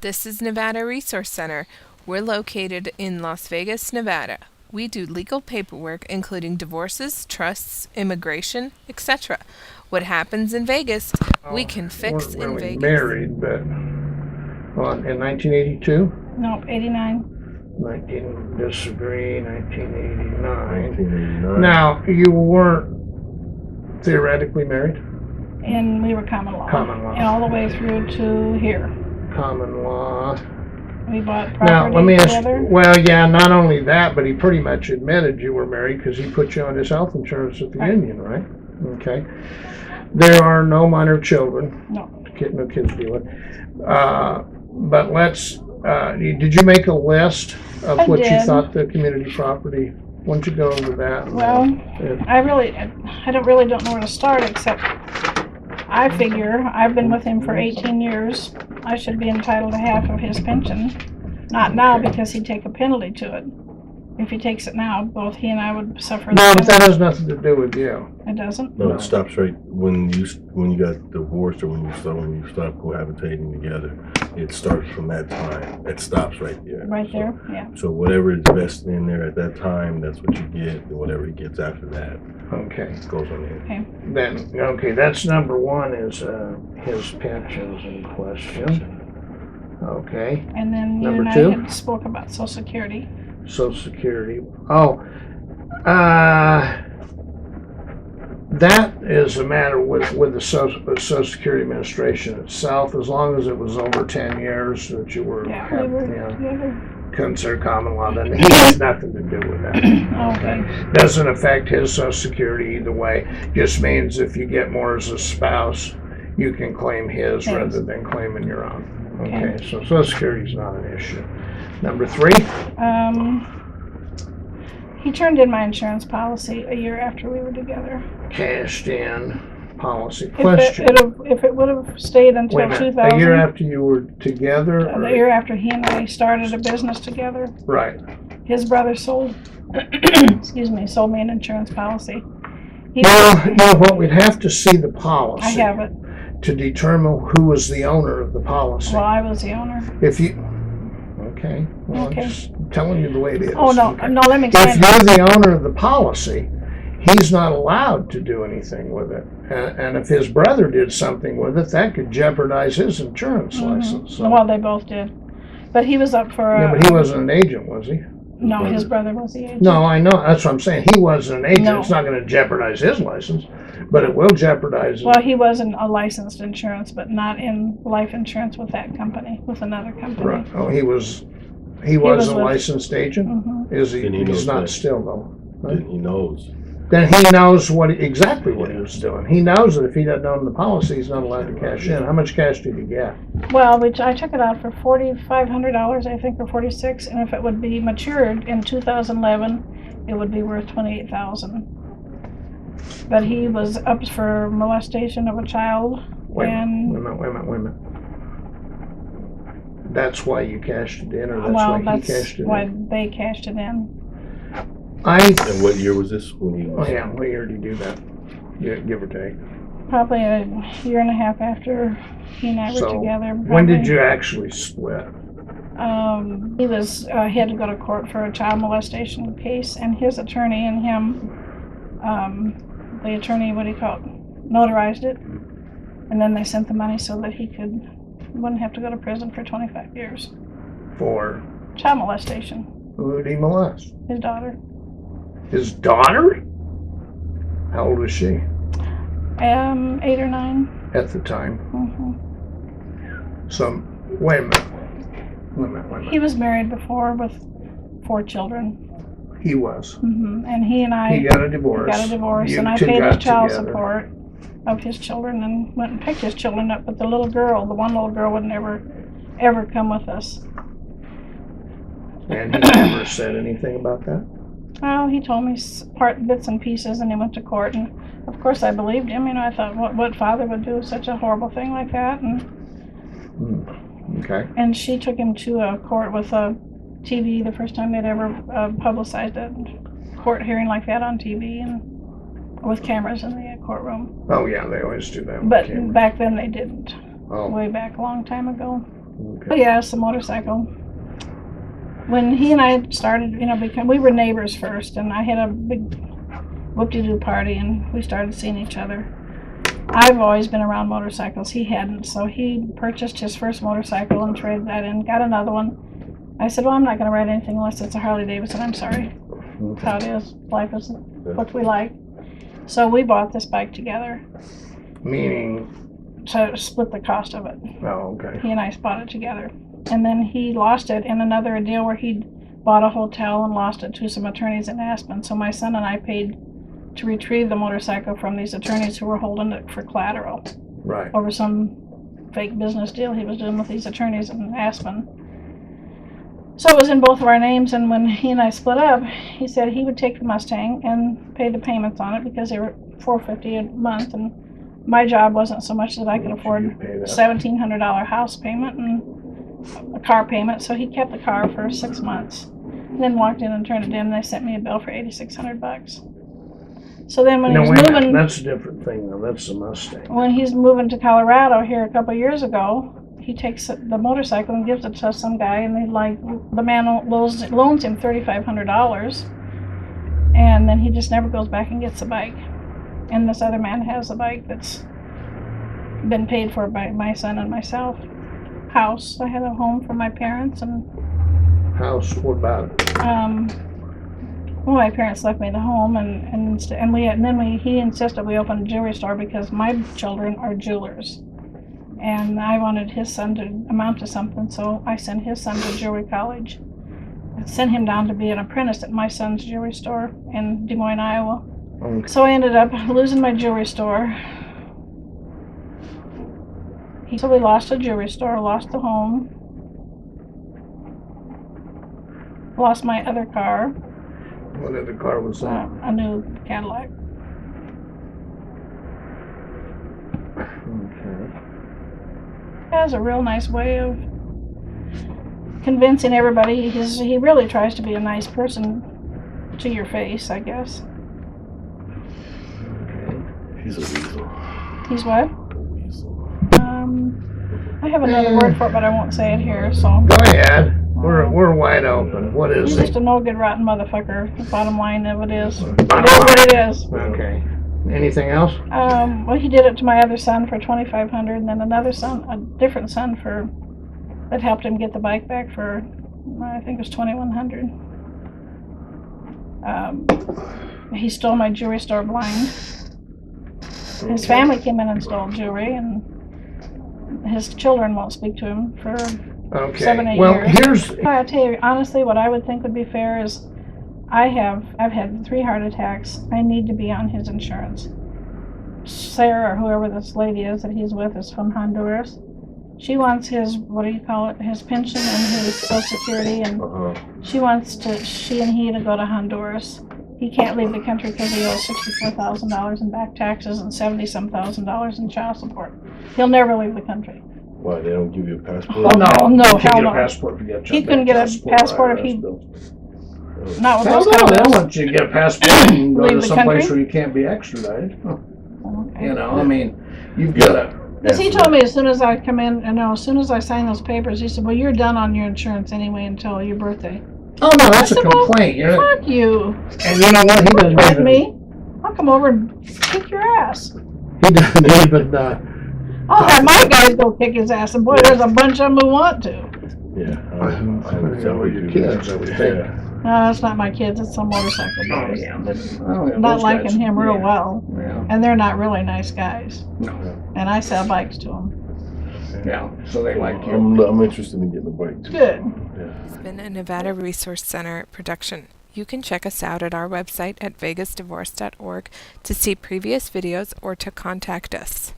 This is Nevada Resource Center. We're located in Las Vegas, Nevada. We do legal paperwork including divorces, trusts, immigration, etc. What happens in Vegas, we can fix weren't in really Vegas. married, but in 1982? No, 89. Disagree, 1989. 1989. Now, you weren't theoretically married? And we were common law. Common law. And all the way through to here. Common law. We bought Now, property let me ask together. well, yeah, not only that, but he pretty much admitted you were married because he put you on his health insurance at the Right. union, right? Okay. There are no minor children. No. No kids to deal with. But let's, did you make a list of I what you did. thought the community property, why don't you go over that? Well, Yeah. I don't know where to start, except I figure I've been with him for 18 years. I should be entitled to half of his pension. Not now, because he'd take a penalty to it. If he takes it now, both he and I would suffer the No, but that penalty. has nothing to do with you. It doesn't? No, it stops right when you got divorced or when you stop cohabitating together. It starts from that time. It stops right there. Right there, yeah. So whatever is vested in there at that time, that's what you get, and whatever he gets after that Okay. goes on in. Okay. Then, okay, that's number one is his pensions in question. Okay, And then you Number and I two? had spoke about Social Security. Social Security. Oh, that is a matter with the Social Security Administration itself. As long as it was over 10 years that you were Yeah, we were yeah, together. considered common law, then he has nothing to do with that. Okay. Doesn't affect his Social Security either way. Just means if you get more as a spouse, you can claim his Yes. rather than claiming your own. Okay. Okay, so Social Security is not an issue. Number three, He turned in my insurance policy a year after we were together. cashed in policy. Question. If it would have stayed until Wait a minute, 2000, a year after you were together? the year after he and I started a business together, Right. his brother sold, sold me an insurance policy. He, Well, you know what, we'd have to see the policy. I have it. To determine who was the owner of the policy. Well, I was the owner. If you, okay, well, Okay. I'm just telling you the way it is. Oh, no, Okay. no, let me If explain. you're the owner of the policy, he's not allowed to do anything with it. And if his brother did something with it, that could jeopardize his insurance license. So- Well, they both did. But he was up for Yeah, but he wasn't an agent, was he? No, his brother was the agent. No, I know, that's what I'm saying. He wasn't an agent. No. It's not gonna jeopardize his license, but it will jeopardize Well, he was in a licensed insurance, but not in life insurance with that company, with another company. Right. Oh, he was a was with- licensed agent? Mhm. Is he? And he He's knows not that. still though. Right? Then he knows. Then he knows exactly what he was doing. He knows that if he doesn't own the policy, he's not allowed to cash in. How much cash did he get? Well, I took it out for $4,500, I think, or 46, and if it would be matured in 2011, it would be worth 28,000. But he was up for molestation of a child, Wait a and minute. That's why you cashed it in, or that's well, why he that's cashed it why in? they cashed it in. And what year was this when he Oh was? yeah, what year did he do that? Yeah, give or take. Probably a year and a half after he and I were So, together. when did probably. you actually split? He had to go to court for a child molestation case, and his attorney and him, the attorney, notarized it, and then they sent the money so that he wouldn't have to go to prison for 25 years. For Child molestation, who did he molest? his daughter. His daughter? How old was she 8 or 9. at the time? hmm So, wait a minute. He was married before with 4 children, He was. and he and I He got a divorce. got a divorce, You and I two paid his got child together. support of his children and went and picked his children up, but the one little girl would never, ever come with us. And he never said anything about that? Well, he told me bits and pieces, and he went to court, and of course I believed him. I thought, what father would do such a horrible thing like that? Okay. And she took him to a court with a TV, the first time they'd ever publicized a court hearing like that on TV, and with cameras in the courtroom. Oh, yeah, they always do that. with But cameras. back then they didn't. Oh, Way back a long time ago. But yeah, it's a motorcycle. When he and I started, we were neighbors first, and I had a big whoop-de-doo party, and we started seeing each other. I've always been around motorcycles. He hadn't, so he purchased his first motorcycle and traded that in, got another one. I said, well, I'm not going to ride anything unless it's a Harley Davidson. I'm sorry. That's how it is. Life isn't what we like. So we bought this bike together Meaning, to split the cost of it. oh, okay. He and I bought it together. And then he lost it in another deal where he bought a hotel and lost it to some attorneys in Aspen. So my son and I paid to retrieve the motorcycle from these attorneys who were holding it for collateral Right. over some fake business deal he was doing with these attorneys in Aspen. So it was in both of our names, and when he and I split up, he said he would take the Mustang and pay the payments on it because they were $450 a month, and my job wasn't so much that I could afford You'd pay that. $1,700 house payment and a car payment, so he kept the car for 6 months. And then walked in and turned it in, and they sent me a bill for $8,600. So then when he No, was wait a minute. moving, That's a different thing, though. That's the Mustang. when he's moving to Colorado here a couple of years ago, he takes the motorcycle and gives it to some guy, and the man loans him $3,500, and then he just never goes back and gets the bike. And this other man has a bike that's been paid for by my son and myself. House. I had a home for my parents, and House, what about it? well, my parents left me the home, and he insisted we open a jewelry store because my children are jewelers, and I wanted his son to amount to something, so I sent his son to jewelry college. I sent him down to be an apprentice at my son's jewelry store in Des Moines, Iowa. Okay. So I ended up losing my jewelry store. So we lost a jewelry store, lost the home, lost my other car, What other car was that? a new Cadillac. Okay. He has a real nice way of convincing everybody. He really tries to be a nice person to your face, I guess. He's a weasel. He's what? A weasel. I have another word for it, but I won't say it here, so. Go ahead. We're wide open. What is He's it? just a no good rotten motherfucker. The bottom line of it is. It is what it is. Okay. Anything else? Well, he did it to my other son for $2,500, and then another son, a different son, that helped him get the bike back for, I think it was $2,100. He stole my jewelry store blind. His family came in and stole jewelry, and his children won't speak to him for Okay. 7-8 Well, years. here's I'll tell you, honestly, what I would think would be fair is I've had 3 heart attacks. I need to be on his insurance. Sarah, or whoever this lady is that he's with, is from Honduras. She wants his, his pension and his Social Security, and she and he to go to Honduras. He can't leave the country because he owes $64,000 in back taxes and $70-some thousand in child support. He'll never leave the country. Why, they don't give you a passport? Oh, no. No, You can't hell get a no. passport if you get He couldn't get a passport if he, not with Hell those no, kind of they don't laws. want you to get a passport and go Leave to the someplace country? where you can't be extradited. Okay. You know, I mean, you've got to. Because he told me as soon as I come in, as soon as I sign those papers, he said, well, you're done on your insurance anyway until your birthday. Oh, no, that's a I said, well, complaint. You know, Fuck you. and you know what? He doesn't Let even. me. I'll come over and kick your ass. He doesn't even. I'll have my guys go kick his ass, and boy, there's a bunch of them who want to. Yeah. With your kids, I would think. No, it's not my kids, it's some motorcycle boys. yeah. That's Oh, yeah, not those liking guys. him real Yeah. well. Yeah. And they're not really nice guys. No. And I sell bikes to them. Yeah. So they like you. I'm interested in getting a bike too. Good. Yeah. It's been a Nevada Resource Center production. You can check us out at our website at vegasdivorce.org to see previous videos or to contact us.